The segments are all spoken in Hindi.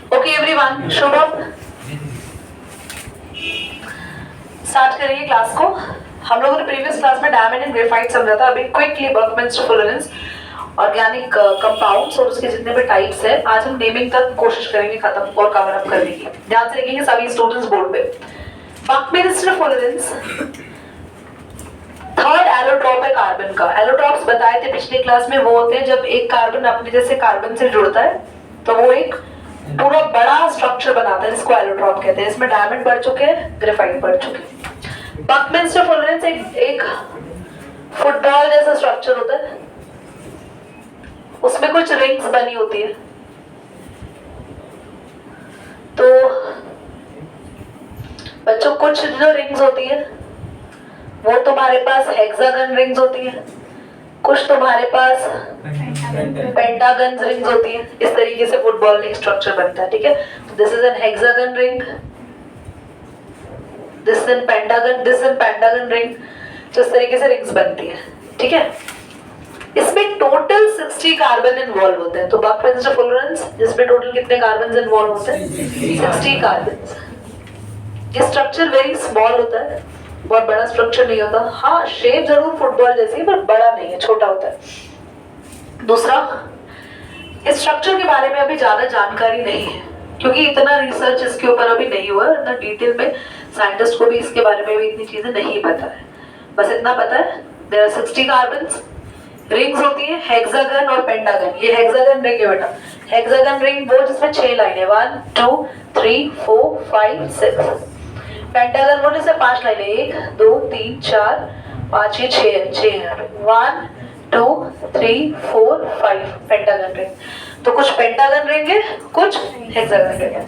ओके एवरीवन, शुभम स्टार्ट करेंगे क्लास को। हम लोगों ने प्रीवियस क्लास में डायमंड एंड ग्रेफाइट समझा था। अभी क्विकली बर्कमैन्स टोलरेंस, ऑर्गेनिक कंपाउंड्स और उसके जितने भी टाइप्स है, आज हम नेमिंग तक कोशिश करेंगे खत्म और कवर अप करने की। ध्यान से देखेंगे सभी स्टूडेंट्स बोर्ड पे। बर्कमैन्स टोलरेंस थर्ड एलोट्रॉप है कार्बन का। एलोट्रॉप्स बताए थे पिछली क्लास में, वो होते हैं जब एक कार्बन अपने जैसे कार्बन से जुड़ता है तो वो एक पूरा बड़ा स्ट्रक्चर बनाता है, जिसको एलोट्रॉप कहते हैं। इसमें डायमंड बढ़ चुके हैं, ग्रेफाइट बढ़ चुके हैं। बर्कमैन्स टोलरेंस एक फुटबॉल जैसा स्ट्रक्चर होता है, उसमें कुछ रिंग्स बनी होती है। तो बच्चों कुछ जो रिंग्स होती है वो तुम्हारे पास हेक्सागन रिंग्स होती है, कुछ तुम्हारे पास पेंटागन रिंग्स होती है। इस तरीके से फुटबॉल एक स्ट्रक्चर बनता है, ठीक है। This is an hexagon ring, this is an pentagon ring. तो इस तरीके से रिंग्स बनती है, ठीक है। इसमें टोटल 60 कार्बन इन्वॉल्व होते हैं। तो बर्कमैन्स टोलरेंस जिसमें टोटल कितने कार्बन इन्वॉल्व होते हैं? 60 कार्बन। ये स्ट्रक्चर वेरी स्मॉल होता है, बहुत बड़ा स्ट्रक्चर नहीं होता। हाँ, शेप जरूर फुटबॉल जैसी है पर बड़ा नहीं है, छोटा होता है। दूसरा, इस स्ट्रक्चर के बारे में अभी ज्यादा जानकारी नहीं है क्योंकि इतना रिसर्च इसके ऊपर अभी नहीं हुआ है। इतना डिटेल में साइंटिस्ट को भी इसके बारे में भी इतनी चीजें नहीं पता है। बस इतना पता है देयर आर 60 कार्बन्स, रिंग्स होती है हेक्सागन और पेंटागन। ये हेक्सागन रिंग है बेटा। हेक्सागन रिंग वो जिसमें 6 लाइनें, 1 2 3 4 5 6। पेंटागन वो जिसमें 5 लाइनें, 1 2 3 4 5 6 1 2 3 4 5 पेंटागन रिंग। तो कुछ पेंटागन रिंग है, कुछ हेक्सागन रिंग है,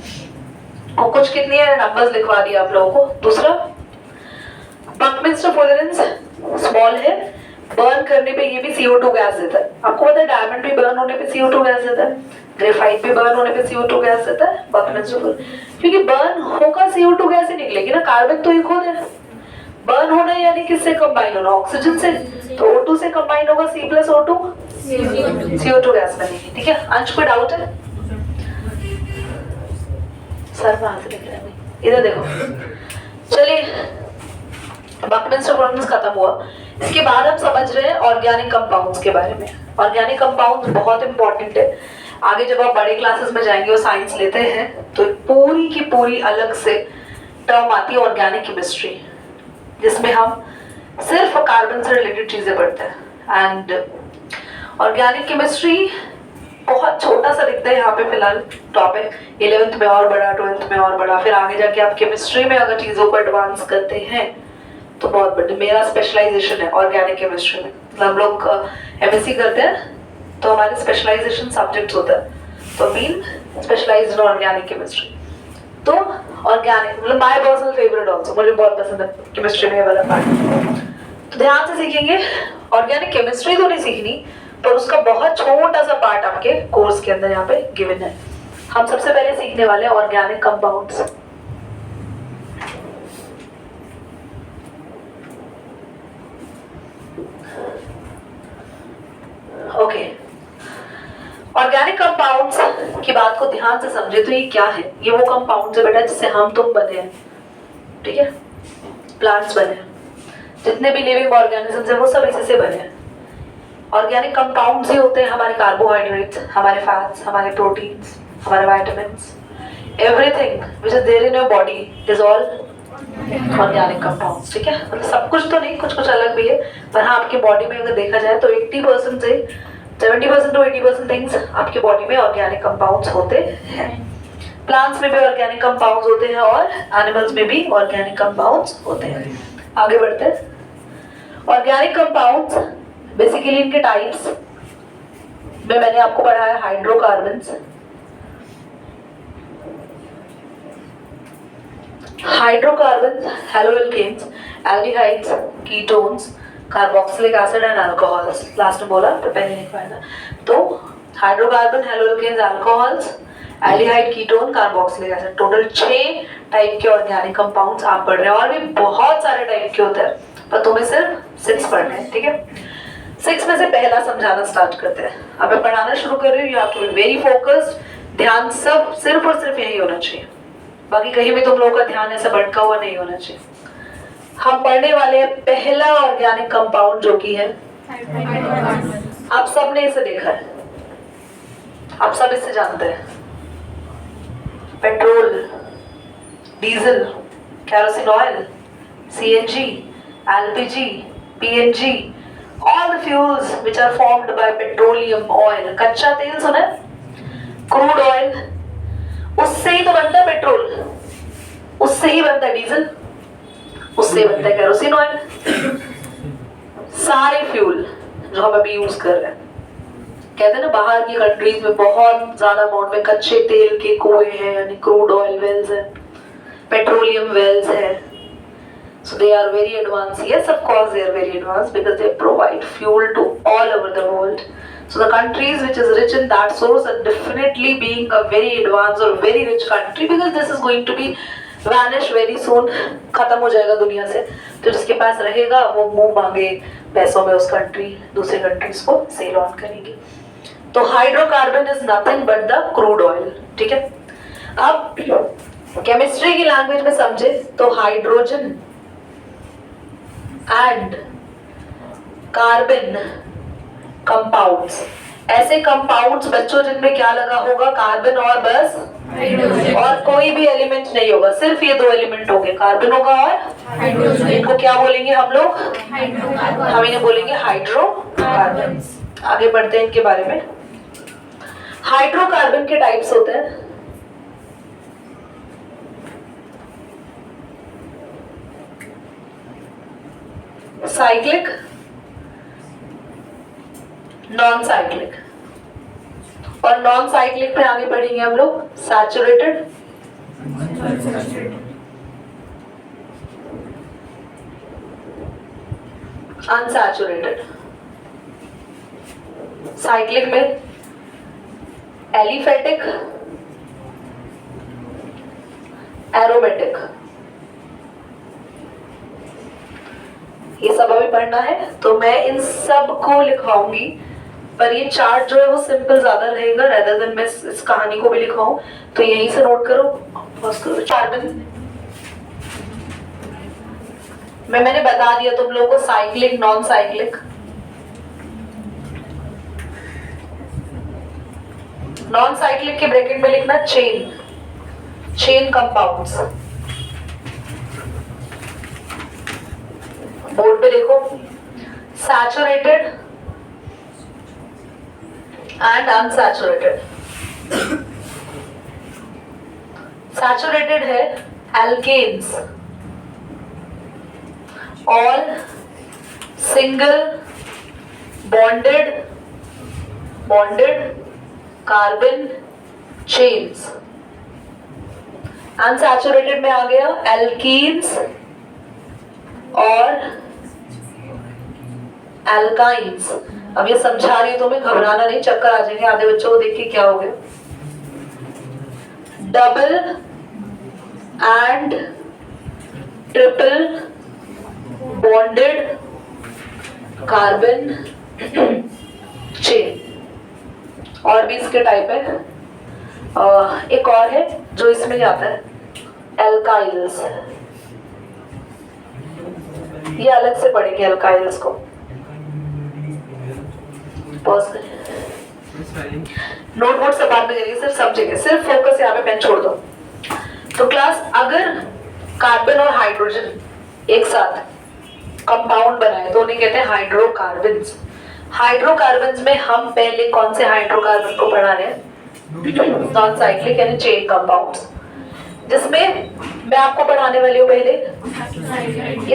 और कुछ कितनी है नंबर्स लिखवा दिया आप लोगों को। दूसरा, बर्कमैन्स टोलरेंस स्मॉल है, बर्न करने पे ये भी CO2 गैस देता है। आपको पता है डायमंड भी बर्न होने पे CO2 गैस देता है, ग्रेफाइट भी बर्न होने पे CO2 गैस देता है। बर्कमैन्स टोलरेंस क्योंकि बर्न होगा CO2 गैस ही निकलेगी ना, कार्बन तो एक खुद है। बर्न होना यानी किससे कंबाइन होना? ऑक्सीजन से। तो O2 से कंबाइन होगा C+O2, CO2 गैस बनेगी, ठीक है। अंश कोई डाउट है? सर वहां से दिख रहा है, इधर देखो। चलिए, बर्कमैन्स टोलरेंस खत्म हुआ। इसके बाद हम समझ रहे हैं ऑर्गेनिक कंपाउंड्स के बारे में। ऑर्गेनिक कंपाउंड्स बहुत इंपॉर्टेंट है। आगे जब आप बड़े क्लासेस में जाएंगे और साइंस लेते हैं तो पूरी की पूरी अलग से टर्म आती है ऑर्गेनिक केमिस्ट्री, जिसमें हम सिर्फ कार्बन से रिलेटेड चीजें पढ़ते हैं। एंड ऑर्गेनिक केमिस्ट्री बहुत छोटा सा दिखता है यहाँ पे फिलहाल टॉपिक, 11th में और बड़ा, 12th में और बड़ा, फिर आगे जाके आप केमिस्ट्री में अगर चीजों को एडवांस करते हैं तो बहुत बड़ी। मेरा स्पेशलाइजेशन है ऑर्गेनिक केमिस्ट्री में। हम लोग MSc करते हैं तो हमारे स्पेशलाइजेशन सब्जेक्ट्स होता है, तो mean specialized in organic chemistry. तो ऑर्गेनिक मतलब माय पर्सनल फेवरेट आल्सो, मुझे बहुत पसंद है केमिस्ट्री में ये वाला पार्ट। तो ध्यान से सीखेंगे। ऑर्गेनिक केमिस्ट्री तो नहीं सीखनी, पर उसका बहुत छोटा सा पार्ट आपके कोर्स के अंदर यहाँ पे गिवन है। हम सबसे पहले सीखने वाले हैं organic compounds. Okay, organic compounds की बात को ध्यान से समझे तो ये क्या है? ये वो कंपाउंड्स है बेटा जिससे हम तुम बने हैं, ठीक है। प्लांट्स बने हैं, जितने भी लिविंग ऑर्गेनिजम्स हैं वो सब इसी से बने हैं। ऑर्गेनिक कंपाउंड्स ही होते हैं हमारे कार्बोहाइड्रेट्स, हमारे फैट्स, हमारे प्रोटीन्स, हमारे vitamins, everything which is there in your body is all organic compounds, ठीक है। मतलब सब कुछ तो नहीं, कुछ कुछ अलग भी है, पर हाँ आपके बॉडी में अगर देखा जाए तो 80% से 70% to 80% थिंग्स आपके बॉडी में ऑर्गेनिक कंपाउंड्स होते हैं। प्लांट्स में भी ऑर्गेनिक कंपाउंड्स होते हैं और एनिमल्स में भी ऑर्गेनिक कंपाउंड्स होते हैं। आगे बढ़ते हैं। ऑर्गेनिक कंपाउंड्स बेसिकली इनके टाइप्स में मैंने आपको पढ़ाया hydrocarbons, haloalkanes, aldehydes, ketones, carboxylic acid and alcohols. Last में बोला तो पहले लिखवाया था। तो hydrocarbon, haloalkanes, alcohols, aldehyde, ketone, carboxylic acid, total 6 type के ऑर्गेनिक कंपाउंड्स आप पढ़ रहे हैं। और भी बहुत सारे टाइप के होते हैं पर तुम्हें सिर्फ 6 पढ़ने हैं, ठीक है। 6 में से पहला समझाना स्टार्ट करते हैं। अब मैं पढ़ाना शुरू कर रही हूँ, you have to be very focused, ध्यान सब सिर्फ और सिर्फ यही होना चाहिए, बाकी कहीं भी तुम लोगों का ध्यान ऐसा भटका हुआ नहीं होना चाहिए। हम पढ़ने वाले हैं पहला ऑर्गेनिक कंपाउंड जो कि है, आप सब ने इसे देखा है, आप सब इसे जानते हैं, petrol, diesel, kerosene oil, CNG, LPG, PNG, all the fuels which are formed by petroleum oil, कच्चा तेल सुना है, क्रूड ऑयल, उससे ही तो बनता है पेट्रोल, उससे ही बनता है डीजल, उससे बनता है केरोसिन ऑयल। सारे फ्यूल जो हम अभी यूज कर रहे हैं, कहते हैं ना बाहर की कंट्रीज में बहुत ज्यादा अमाउंट में कच्चे तेल के कुएं हैं, यानी क्रूड ऑयल वेल्स है, पेट्रोलियम वेल्स है। So they are very advanced. Yes, of course they are very advanced because they provide fuel to all over the world. So the countries which is rich in that source are definitely being a very advanced or very rich country, because this is going to be vanish very soon, खत्म हो जाएगा दुनिया से। तो जिसके पास रहेगा वो मुंह मांगे पैसों में उस कंट्री दूसरे कंट्रीज को सेल ऑन करेगी। तो hydrocarbon is nothing but the crude oil, ठीक है। अब केमिस्ट्री की लैंग्वेज में समझे तो हाइड्रोजन एंड कार्बन कंपाउंड्स, ऐसे कंपाउंड्स बच्चों जिनमें क्या लगा होगा, कार्बन और बस, और कोई भी एलिमेंट नहीं होगा, सिर्फ ये दो एलिमेंट होंगे, कार्बन होगा और हाइड्रोजन। इनको क्या बोलेंगे हम लोग, हम इन्हें बोलेंगे हाइड्रोकार्बन। आगे बढ़ते हैं इनके बारे में। हाइड्रोकार्बन के टाइप्स होते हैं, साइक्लिक, नॉन साइक्लिक, और नॉन साइक्लिक पे आगे बढ़ेंगे हम लोग सैचुरेटेड, अनसैचुरेटेड। साइक्लिक में एलिफेटिक, एरोमेटिक, ये सब अभी पढ़ना है तो मैं इन सब को लिखवाऊंगी, पर ये चार्ट जो है वो सिंपल ज्यादा रहेगा रेदर देन मैं इस कहानी को भी लिखवाऊं, तो यहीं से नोट करो। कार्बन मैंने बता दिया तुम लोगों को, cyclic, non cyclic. Non cyclic के ब्रैकेट में लिखना चेन, चेन कंपाउंड्स। बोर्ड पे देखो, सैचुरेटेड एंड अनसैचुरेटेड। सैचुरेटेड है alkanes, all single bonded carbon chains. Unsaturated में आ गया एल्कीन्स और एल्काइंस। अब ये समझा रही हूं तुम्हें, घबराना नहीं, चक्कर आ जाएंगे आधे बच्चों को देख के, क्या हो गया, double and triple bonded carbon chain. और भी इसके टाइप है, एक और है जो इसमें आता है एल्काइल्स, ये अलग से पढ़ेंगे एल्काइल्स को। नोट वोट सब बाद में करिए, सिर्फ समझेंगे, सिर्फ फोकस यहाँ पे, पेन छोड़ दो। तो क्लास, अगर कार्बन और हाइड्रोजन एक साथ कंपाउंड बनाए तो उन्हें कहते हैं हाइड्रोकार्बन्स। हाइड्रोकार्बन्स में हम पहले कौन से हाइड्रोकार्बन को पढ़ा रहे हैं, नॉन साइक्लिक यानी चेन कंपाउंड्स, जिसमें मैं आपको पढ़ाने वाली हूँ पहले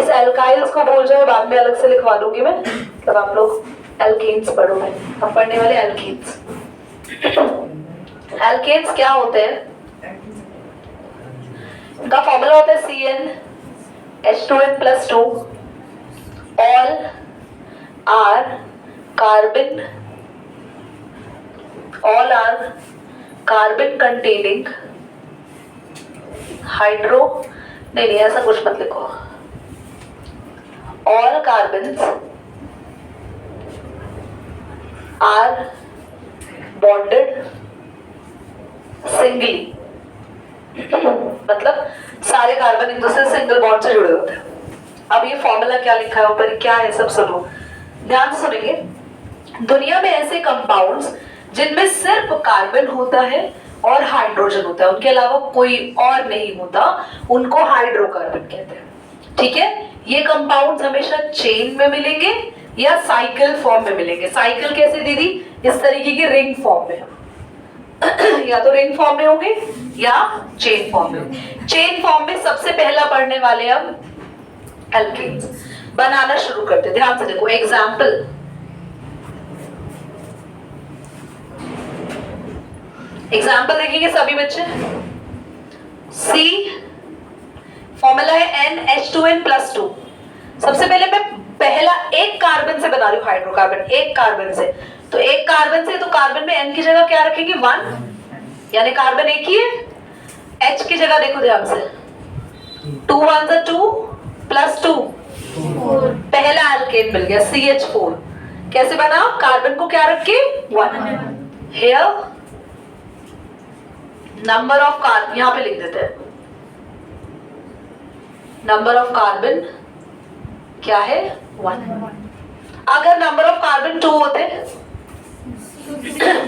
इस एल्काइल्स को, भूल जाओ बाद में अलग से लिखवा दूंगी मैं, तब आप लोग एल्केन्स पढ़ोगे। हम पढ़ने वाले एल्केन्स। एल्केन्स क्या होते हैं, इनका फॉर्मूला होता है CnH2n+2, all are carbon containing hydro, नहीं ऐसा कुछ मत लिखो, all carbons are bonded singly, मतलब सारे कार्बन एक दूसरे से सिंगल बॉन्ड से जुड़े होते हैं। अब ये फॉर्मूला क्या लिखा है ऊपर, क्या है सब सुनो, ध्यान से सुनेंगे। दुनिया में ऐसे कंपाउंड्स जिनमें सिर्फ कार्बन होता है और हाइड्रोजन होता है, उनके अलावा कोई और नहीं होता, उनको हाइड्रोकार्बन कहते हैं। ठीक है, ये कंपाउंड्स हमेशा चेन में मिलेंगे या साइकिल फॉर्म में मिलेंगे। साइकिल कैसे दीदी, इस तरीके के रिंग फॉर्म में या तो रिंग फॉर्म में होंगे या चेन फॉर्म में होंगे। चेन फॉर्म में सबसे पहला पढ़ने वाले हम एल्केन्स बनाना शुरू करते हैं। ध्यान से देखो, एग्जाम्पल देखेंगे सभी बच्चे। C फॉर्मूला है NH2n+2। सबसे पहले मैं पहला एक कार्बन से बना रही हूँ हाइड्रोकार्बन, एक कार्बन से, तो एक कार्बन से तो कार्बन में N की जगह क्या रखेंगे 1, यानी कार्बन एक ही है। H की जगह देखो ध्यान से, 2 1 2 +2, पहला एल्केन मिल गया CH4। कैसे बना, कार्बन को क्या रख के 1। हियर नंबर ऑफ कार्बन यहां पे लिख देते हैं, नंबर ऑफ कार्बन क्या है 1। अगर नंबर ऑफ कार्बन 2 होते,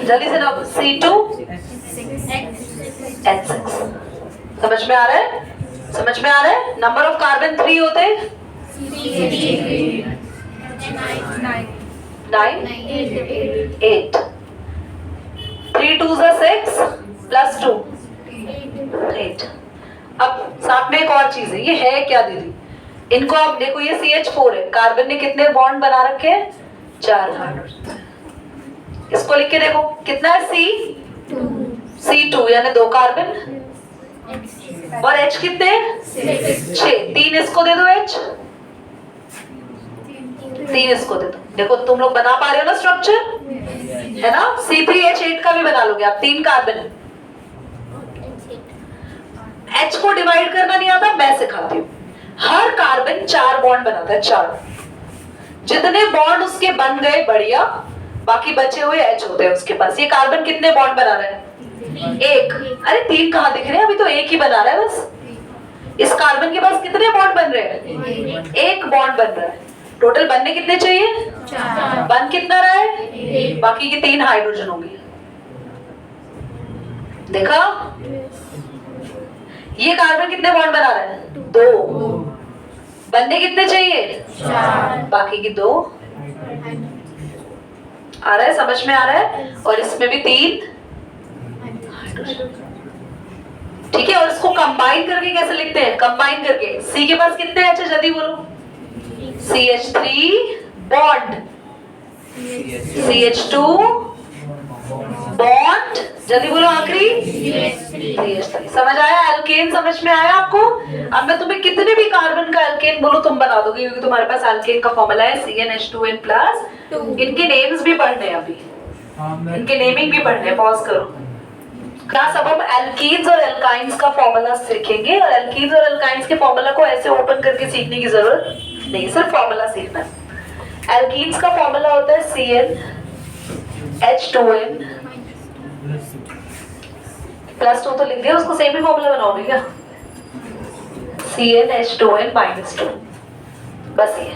जल्दी से ना, C2 N6। समझ में आ रहा है, समझ में आ रहा है। नंबर ऑफ कार्बन 3 होते 9 8, 3 2 6 +2 8। अब साथ में एक और चीज है, ये है क्या दीदी, इनको आप देखो, ये CH4 है, कार्बन ने कितने बॉन्ड बना रखे हैं 4 हाइड्रोजन। इसको लिख के देखो कितना है C2 यानी 2 कार्बन, और H कितने 6, 3 इसको दे दो H, 3 इसको दे दो। देखो तुम लोग बना पा रहे हो ना स्ट्रक्चर, है ना। C3H8 का भी बना लोगे आप, 3 कार्बन। H को डिवाइड करना नहीं आता, मैं सिखाती हूँ। हर कार्बन 4 बॉन्ड बनाता है, 4। जितने बॉन्ड उसके बन गए बढ़िया, बाकी बचे हुए H होते हैं उसके पास। ये कार्बन कितने बॉन्ड बना रहा है 1। अरे 3 कहाँ दिख रहे हैं, अभी तो 1 ही बना रहा है बस। इस कार्बन के पास कितने बॉन्ड बन रहे हैं 1 बॉन्ड बन रहा है। टोटल बनने कितने चाहिए 4। बन कितना रहा है 1, बाकी की 3 हाइड्रोजन होंगी। देखा, ये कार्बन कितने बॉन्ड बना रहा है 2, बनने कितने चाहिए 4, बाकी की 2। आ रहा है, समझ में आ रहा है। और इसमें भी 3 हाइड्रोजन। ठीक है, और इसको कंबाइन करके कैसे लिखते हैं, कंबाइन करके C के पास कितने H है, जल्दी बोलो। CH3 बॉन्ड, CH2 बॉन्ड, जल्दी बोलो आखिरी CH3। समझ आया, एल्केन समझ में आया आपको। अब मैं तुम्हें कितने भी कार्बन का एल्केन बोलो तुम बना दोगे, क्योंकि तुम्हारे पास एल्केन का फॉर्मूला है CnH2n+। इनके नेम्स भी पढ़ने हैं अभी, इनके नेमिंग भी पढ़ने हैं। पॉज करो क्लास। अब हम एल्कीन्स और एल्काइंस का फॉर्मूला सीखेंगे, और एल्कीन्स और एल्काइंस के फॉर्मूला को ऐसे ओपन करके सीखने की जरूरत नहीं, सिर्फ फॉर्मूला सीखना है। एल्कीन्स का फॉर्मूला होता है CnH2n +2, तो लिख दिया, उसको सेम ही फॉर्मूला बनाओगे क्या, CnH2n-2। बस ये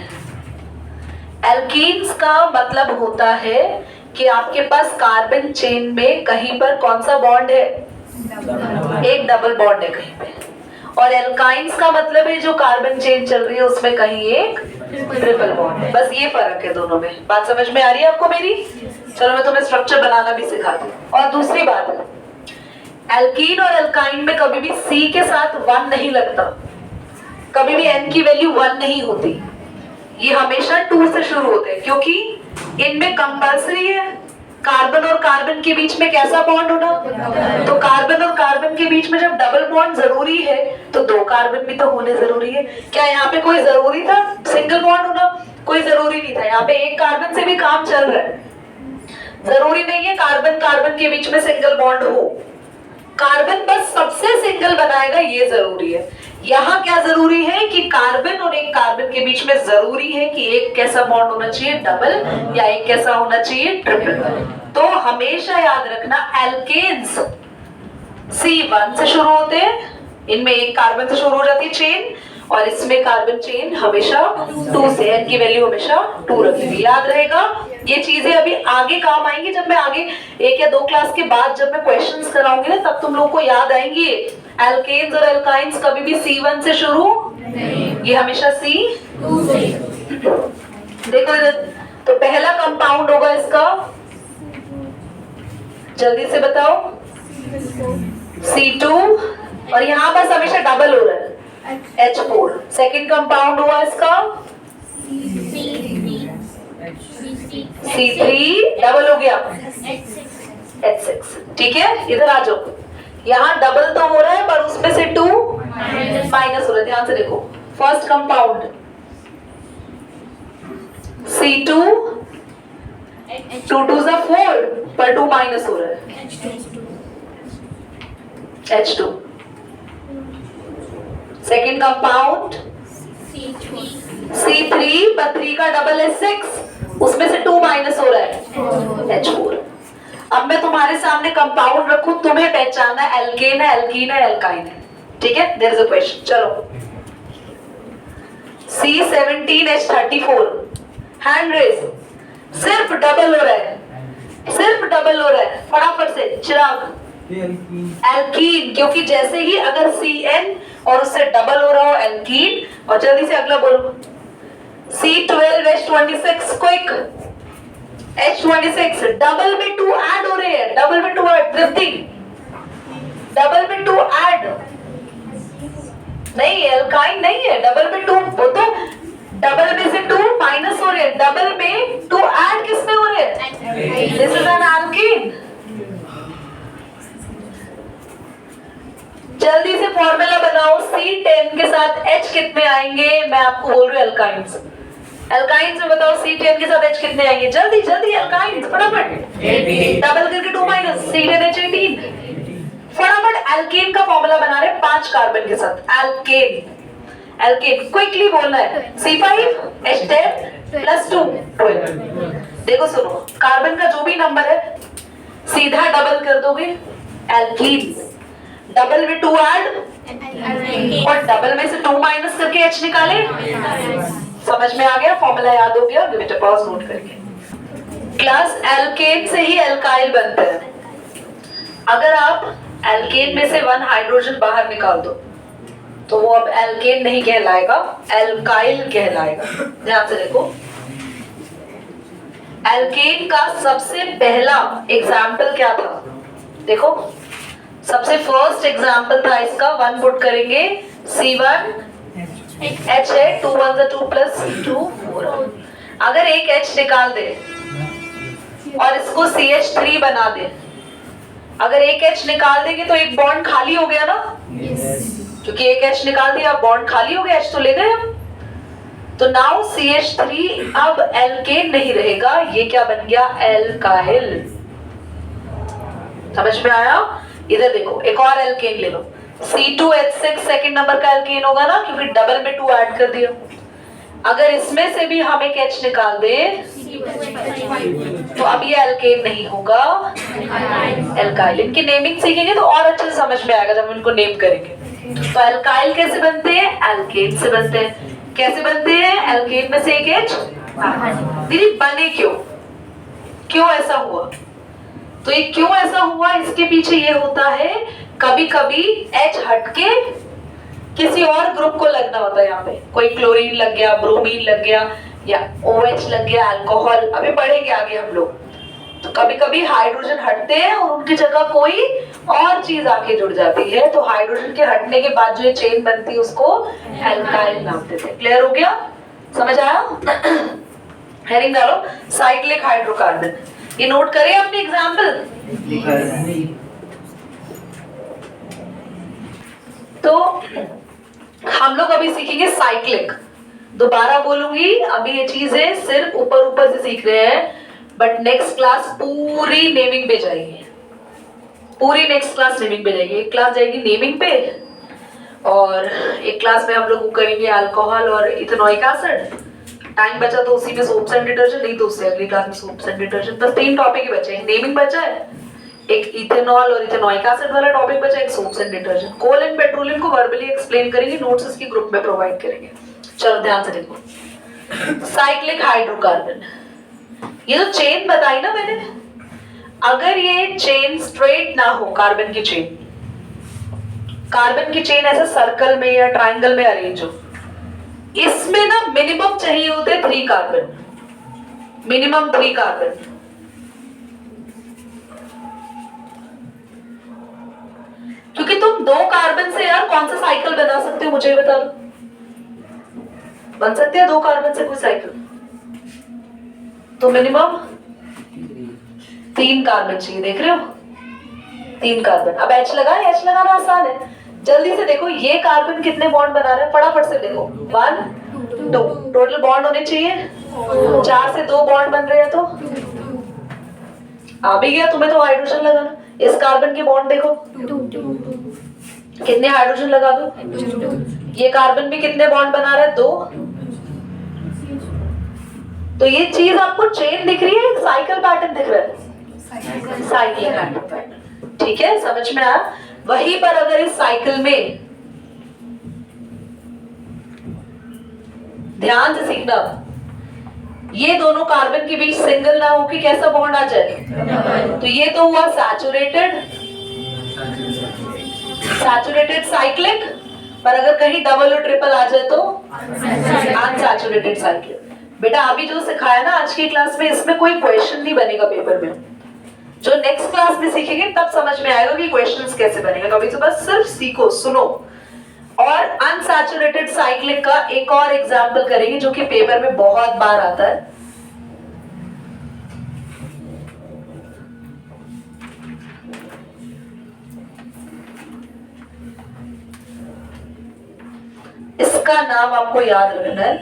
एल्कीन्स का मतलब होता है कि आपके पास कार्बन चेन में कहीं पर कौन सा बॉन्ड है, एक डबल बॉन्ड है कहीं पे। और एल्काइंस का मतलब है जो कार्बन चेन चल रही है उसमें कहीं एक ट्रिपल बॉन्ड है। बस ये फर्क है दोनों में। बात समझ में आ रही है आपको मेरी? चलो मैं तुम्हें स्ट्रक्चर बनाना भी सिखाती हूँ। और दूसरी बात है, एल्कीन और एल्काइन में कभी भी C के साथ 1 नहीं लगता, कभी भी N की वैल्यू 1 नहीं होती, ये हमेशा 2 से शुरू होते हैं, क्योंकि इनमें कंपल्सरी है कार्बन और कार्बन के बीच में कैसा बॉन्ड होना। तो कार्बन और कार्बन के बीच में जब डबल बॉन्ड जरूरी है तो 2 कार्बन भी तो होने जरूरी है। क्या यहाँ पे कोई जरूरी था सिंगल बॉन्ड होना? कोई जरूरी नहीं था। यहाँ पे एक कार्बन से भी काम चल रहा है, जरूरी नहीं है कार्बन कार्बन के बीच में सिंगल बॉन्ड हो। कार्बन बस सबसे सिंगल बनाएगा, ये जरूरी है। यहाँ क्या जरूरी है कि कार्बन और एक कार्बन के बीच में जरूरी है कि एक कैसा बॉन्ड होना चाहिए, डबल, या एक कैसा होना चाहिए, ट्रिपल। तो हमेशा याद रखना एल्केन्स C1 से शुरू होते हैं, इनमें एक कार्बन से शुरू हो जाती है चेन, और इसमें कार्बन चेन हमेशा 2 से, n की वैल्यू हमेशा 2 रखेगी। याद रहेगा, ये चीजें अभी आगे काम आएंगी, जब मैं आगे 1 या 2 क्लास के बाद जब मैं क्वेश्चंस कराऊंगी ना, तब तुम लोग को याद आएंगी। एल्केन्स और एल्काइंस कभी भी C1 से शुरू नहीं, ये हमेशा C2 से। देखो इधर, तो पहला कंपाउंड होगा इसका, जल्दी से बताओ, C2, और यहाँ बस हमेशा डबल हो रहा है, H4। सेकेंड कंपाउंड हुआ इसका C3, डबल हो गया H6। ठीक है, इधर आ जाओ, यहाँ डबल तो हो रहा है पर उसमें से 2 माइनस हो रहा है। ध्यान से देखो, फर्स्ट कंपाउंड C2, 2 2 4, पर 2 माइनस हो रहा है, H2। सेकेंड कंपाउंड C3, पर 3 का डबल है 6, उसमें से 2 माइनस हो रहा है, H4। अब मैं तुम्हारे सामने कंपाउंड रखूं, तुम्हें पहचानना है एल्केन है, एल्कीन है, एल्काइन है। ठीक है, देयर इज अ क्वेश्चन। चलो, C17H34, हैंड रेज, सिर्फ डबल हो रहा है, सिर्फ डबल हो रहा है, फटाफट से चिराग। एल्कीन, क्योंकि जैसे ही अगर Cn और उससे डबल हो रहा हो एल्कीन, और जल्दी से अगला बोलो, C12H26, क्विक, H26, डबल में 2 ऐड हो रहे हैं, डबल में 2 ऐड, ड्रिफ्टिंग, डबल में 2 ऐड नहीं, एल्काइन नहीं है, डबल में 2, वो तो डबल में से 2 माइनस हो रहे हैं, डबल में 2 ऐड किसमें हो रहे हैं, दिस इज एन एल्कीन। जल्दी से फॉर्मूला बनाओ, C10 के साथ H कितने आएंगे, मैं आपको बोल रही हूँ एल्काइंस। एल्काइंस में बताओ C10 के साथ H कितने आएंगे, जल्दी जल्दी, एल्काइंस फटाफट, डबल करके 2 माइनस, C10H18, फटाफट। एल्केन का फॉर्मूला बना रहे 5 कार्बन के साथ, एल्केन, एल्केन क्विकली बोलना है, C5H10 प्लस 2 12। देखो सुनो, कार्बन का जो भी नंबर है सीधा डबल कर दोगे, एल्कीन, डबल में 2 ऐड, और डबल में से 2 माइनस करके H निकाले। समझ में आ गया, फॉर्मूला याद हो गया, बेटा पॉज नोट करके। क्लास एल्केन से ही एल्काइल बनते हैं। अगर आप एल्केन में से 1 हाइड्रोजन बाहर निकाल दो तो वो अब एल्केन नहीं कहलाएगा, एल्काइल कहलाएगा। ध्यान से देखो, एल्केन का सबसे पहला एग्जाम्पल क्या था, देखो सबसे फर्स्ट एग्जाम्पल था इसका, 1 पुट करेंगे, C1 H है, 2 1 2 प्लस 2 4। अगर एक H निकाल दे और इसको CH3 बना दे, अगर एक H निकाल देंगे तो एक बॉन्ड खाली हो गया ना, क्योंकि एक H निकाल दिया, बॉन्ड खाली हो गया, H तो ले गए हम। तो नाउ CH3 अब एल्केन नहीं रहेगा, ये क्या बन गया, एल्काइल। समझ में आया? इधर देखो, एक और एल्केन ले लो, C2H6 सेकंड नंबर का एल्केन होगा ना, क्योंकि डबल में 2 ऐड कर दिया। अगर इसमें से भी हम एक H निकाल दे तो अब ये एल्केन नहीं होगा, एल्काइल। इनकी नेमिंग सीखेंगे तो और अच्छे से समझ में आएगा जब हम इनको नेम करेंगे। तो एल्काइल कैसे बनते हैं, एल्केन से बनते हैं। कैसे बनते हैं, एल्केन में से एक H, दीदी बने क्यों, क्यों ऐसा हुआ? तो ये क्यों ऐसा हुआ, इसके पीछे ये होता है, कभी कभी H हटके किसी और ग्रुप को लगना होता है। यहाँ पे कोई क्लोरीन लग गया, ब्रोमीन लग गया, या OH लग गया, अल्कोहल, अभी पढ़ेंगे आगे हम लोग। तो कभी कभी हाइड्रोजन हटते हैं और उनकी जगह कोई और चीज आके जुड़ जाती है, तो हाइड्रोजन के हटने के बाद जो ये चेन बनती है उसको एल्काइल नाम देते हैं। क्लियर हो गया, समझ आया? हेडिंग डालो, साइक्लिक हाइड्रोकार्बन। ये नोट करें अपने एग्जाम्पल। तो हम लोग अभी सीखेंगे साइक्लिक। दोबारा बोलूंगी, अभी ये चीजें सिर्फ ऊपर ऊपर से सीख रहे हैं, बट नेक्स्ट क्लास पूरी नेमिंग पे जाएगी, पूरी नेक्स्ट क्लास नेमिंग पे जाएगी। एक क्लास जाएगी नेमिंग पे और एक क्लास में हम लोग करेंगे अल्कोहल और इथेनॉइक एसिड। टाइम बचा तो उसी में सोप्स एंड डिटर्जेंट, नहीं तो उससे अगली क्लास में सोप्स एंड डिटर्जेंट। बस 3 टॉपिक ही बचे हैं, नेमिंग बचा है, एक इथेनॉल और इथेनॉइक एसिड वाला टॉपिक बचा, एक soaps and detergent. Coal and petroleum को वर्बली एक्सप्लेन करेंगे, नोट्स इसके ग्रुप में प्रोवाइड करेंगे। चलो ध्यान से देखो, साइक्लिक हाइड्रोकार्बन, ये जो चेन बताई ना मैंने, अगर ये चेन स्ट्रेट ना हो, कार्बन की चेन, कार्बन की चेन ऐसे सर्कल में या ट्रायंगल में अरेंज हो, इसमें ना मिनिमम चाहिए होते 3 कार्बन, मिनिमम 3 कार्बन। क्योंकि तुम 2 कार्बन से यार कौन सा साइकिल बना सकते हो, मुझे बता दो। बन सकते हैं 2 कार्बन से कोई साइकिल? तो मिनिमम 3 कार्बन चाहिए, देख रहे हो, 3 कार्बन। अब H लगाए, H लगाना आसान है, जल्दी से देखो ये कार्बन कितने बॉन्ड बना रहे हैं, फटाफट से देखो, 1 2 टोटल बॉन्ड होने चाहिए, 4 से 2 बॉन्ड बन रहे हैं, तो आ भी गया तुम्हें तो हाइड्रोजन लगाना। इस कार्बन के बॉन्ड देखो, कितने हाइड्रोजन लगा दो, ये कार्बन भी कितने बॉन्ड बना रहा है, 2। तो ये चीज आपको चेन दिख रही है, साइकिल पैटर्न दिख रहा है, साइक्लिक पैटर्न, ठीक है, समझ में आया? वहीं पर अगर इस साइकिल में ध्यान से सीखना, ये दोनों कार्बन के बीच सिंगल ना हो कि कैसा बॉन्ड आ जाए, तो ये तो हुआ सैचुरेटेड, सैचुरेटेड साइक्लिक, पर अगर कहीं डबल और ट्रिपल आ जाए तो अनसैचुरेटेड साइक्लिक। बेटा अभी जो सिखाया ना आज की क्लास में, इसमें कोई क्वेश्चन नहीं बनेगा पेपर में, जो नेक्स्ट क्लास में सीखेंगे तब समझ में आएगा कि क्वेश्चंस कैसे बनेगा। तो अभी तो बस सिर्फ सीखो, सुनो। और अनसैचुरेटेड साइक्लिक का एक और एग्जांपल करेंगे जो कि पेपर में बहुत बार आता है। इसका नाम आपको याद रखना है,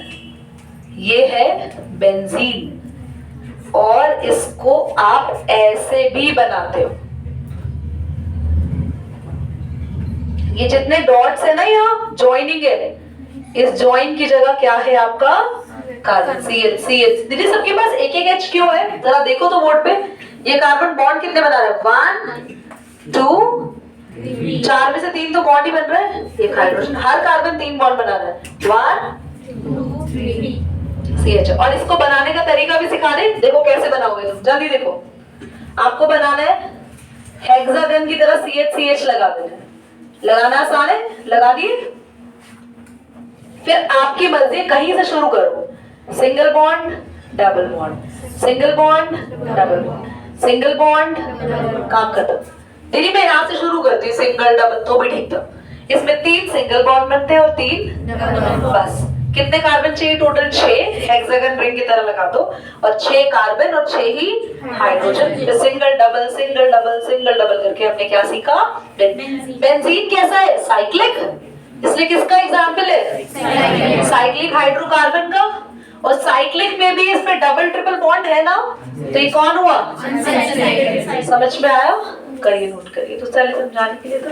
ये है बेंजीन, और इसको आप ऐसे भी बनाते हो। ये जितने डॉट्स है ना, यहाँ जॉइनिंग है, इस जॉइन की जगह क्या है आपका कार्बन, CH। दीदी सबके पास एक एक H क्यों है, जरा देखो तो बोर्ड पे। ये कार्बन बॉन्ड कितने बना रहा है, 1 2 4 में से 3 तो बॉन्ड ही बन रहा है, एक हाइड्रोजन, हर कार्बन 3 बॉन्ड बना रहा है, 1 2 3 CH। और इसको बनाने का तरीका भी सिखा दे, देखो कैसे बनाओगे तुम, जल्दी देखो। आपको बनाना है हेक्सागन की तरह CH लगा देना है, लगाना आसान है, लगा दिए। फिर आपकी मर्जी, कहीं से शुरू करो, single bond double bond, single bond double bond, single bond, काम खत्म। दीदी मैं यहाँ से शुरू करती हूँ, सिंगल डबल, तो भी ठीक था। इसमें 3 सिंगल बॉन्ड बनते हैं और 3 बस। कितने कार्बन चाहिए टोटल, 6, हेक्सागन रिंग की तरह लगा दो, और 6 कार्बन और 6 ही hydrogen. Single double single double single double करके हमने क्या सीखा, बेंजीन कैसा है, साइक्लिक, इसलिए किसका एग्जाम्पल है, साइक्लिक हाइड्रोकार्बन का। और साइक्लिक में भी इसमें डबल ट्रिपल बॉन्ड है ना, तो ये कौन हुआ, समझ में आया, करिए नोट करिए। तो चलिए समझाने के लिए तो